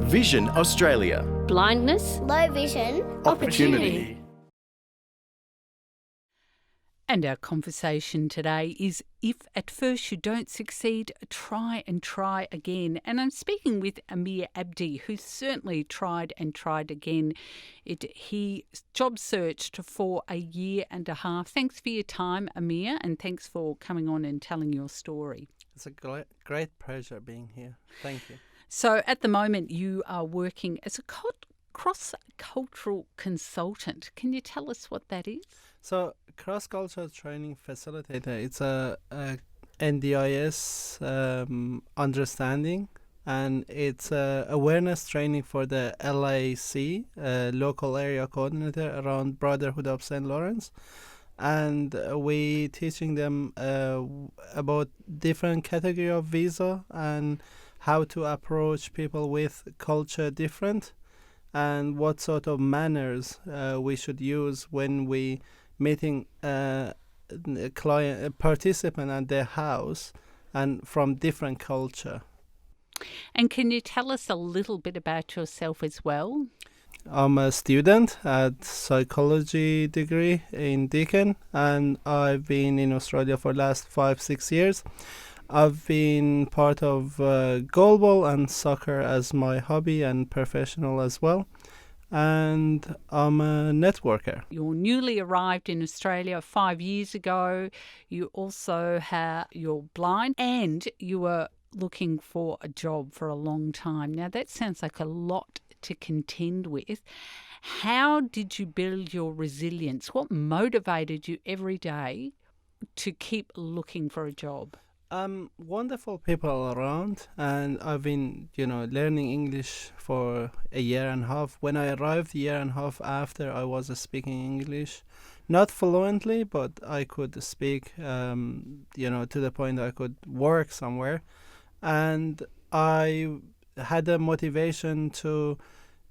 Vision Australia. Blindness, low vision, Opportunity. And our conversation today is, if at first you don't succeed, try and try again. And I'm speaking with Amir Abdi, who certainly tried and tried again. He job searched for a year and a half. Thanks for your time, Amir, and thanks for coming on and telling your story. It's a great pleasure being here. Thank you. So at the moment you are working as a cross-cultural consultant. Can you tell us what that is? So, cross-cultural training facilitator, it's a NDIS understanding, and it's awareness training for the LAC, local area coordinator around Brotherhood of St. Lawrence. And we teaching them about different category of visa and how to approach people with culture different, and what sort of manners we should use when we meeting a participant at their house and from different culture. And can you tell us a little bit about yourself as well? I'm a student at psychology degree in Deakin, and I've been in Australia for the last 5-6 years. I've been part of goalball and soccer as my hobby and professional as well. And I'm a networker. You're newly arrived in Australia 5 years ago. You also you're blind, and you were looking for a job for a long time. Now that sounds like a lot to contend with. How did you build your resilience? What motivated you every day to keep looking for a job? Wonderful people around, and I've been, learning English for a year and a half. When I arrived a year and a half after, I was speaking English, not fluently, but I could speak, to the point I could work somewhere. And I had a motivation to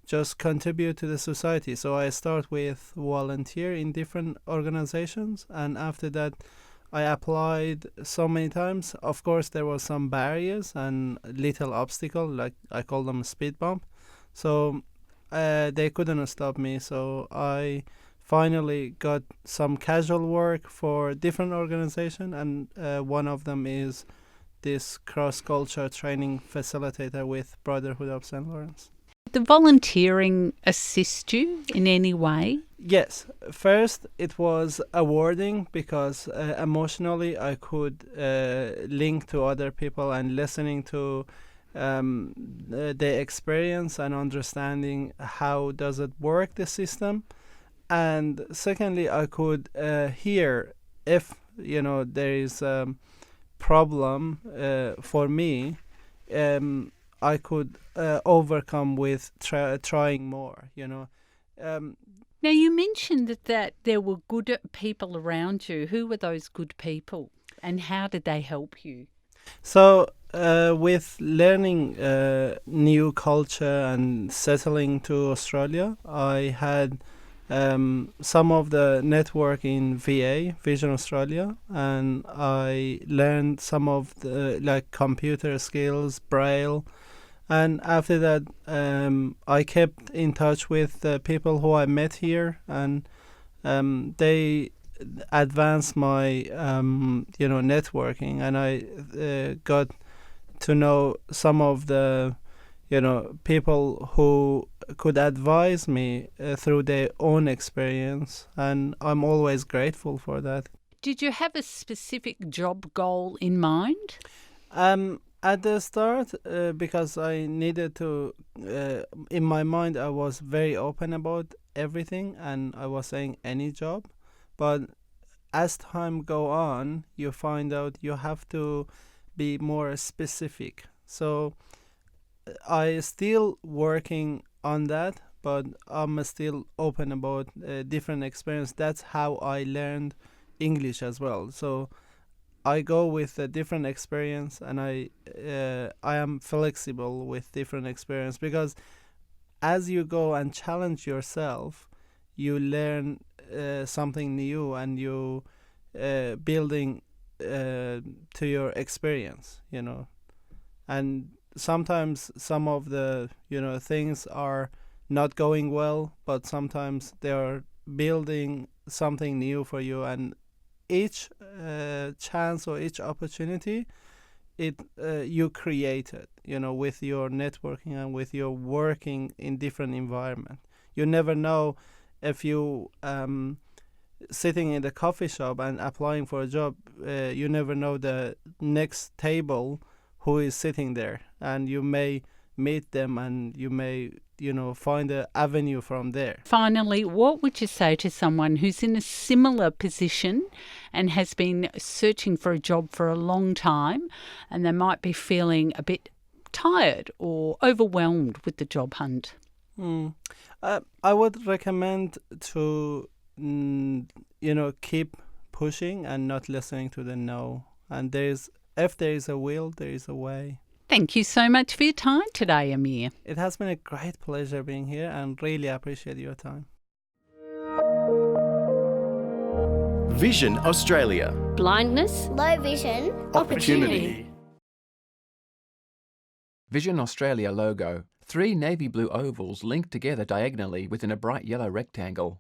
just contribute to the society. So I start with volunteer in different organizations, and after that, I applied so many times. Of course, there was some barriers and little obstacle, like I call them speed bump. So they couldn't stop me. So I finally got some casual work for different organization, and one of them is this cross-culture training facilitator with Brotherhood of St. Lawrence. Did the volunteering assist you in any way? Yes. First, it was rewarding because emotionally I could link to other people and listening to their experience and understanding how does it work, the system. And secondly, I could hear if, there is a problem for me, I could overcome with trying more, Now, you mentioned that there were good people around you. Who were those good people, and how did they help you? So, with learning new culture and settling to Australia, I had some of the network in VA, Vision Australia, and I learned some of the computer skills, Braille. And after that, I kept in touch with the people who I met here, and they advanced my, networking, and I got to know some of the, people who could advise me through their own experience, and I'm always grateful for that. Did you have a specific job goal in mind? At the start, because I needed to, in my mind, I was very open about everything, and I was saying any job. But as time go on, you find out you have to be more specific. So I still working on that, but I'm still open about different experience. That's how I learned English as well. So I go with a different experience, and I am flexible with different experience, because as you go and challenge yourself, you learn something new, and you building to your experience, and sometimes some of the things are not going well, but sometimes they are building something new for you, and each chance or each opportunity, it you create it, with your networking and with your working in different environment. You never know if you sitting in the coffee shop and applying for a job, you never know the next table who is sitting there, and you may meet them, and you may find an avenue from there. Finally, what would you say to someone who's in a similar position and has been searching for a job for a long time, and they might be feeling a bit tired or overwhelmed with the job hunt? I would recommend to keep pushing and not listening to the no. And if there is a will, there is a way. Thank you so much for your time today, Amir. It has been a great pleasure being here, and really appreciate your time. Vision Australia. Blindness, Low vision. Opportunity. Vision Australia logo. 3 navy blue ovals linked together diagonally within a bright yellow rectangle.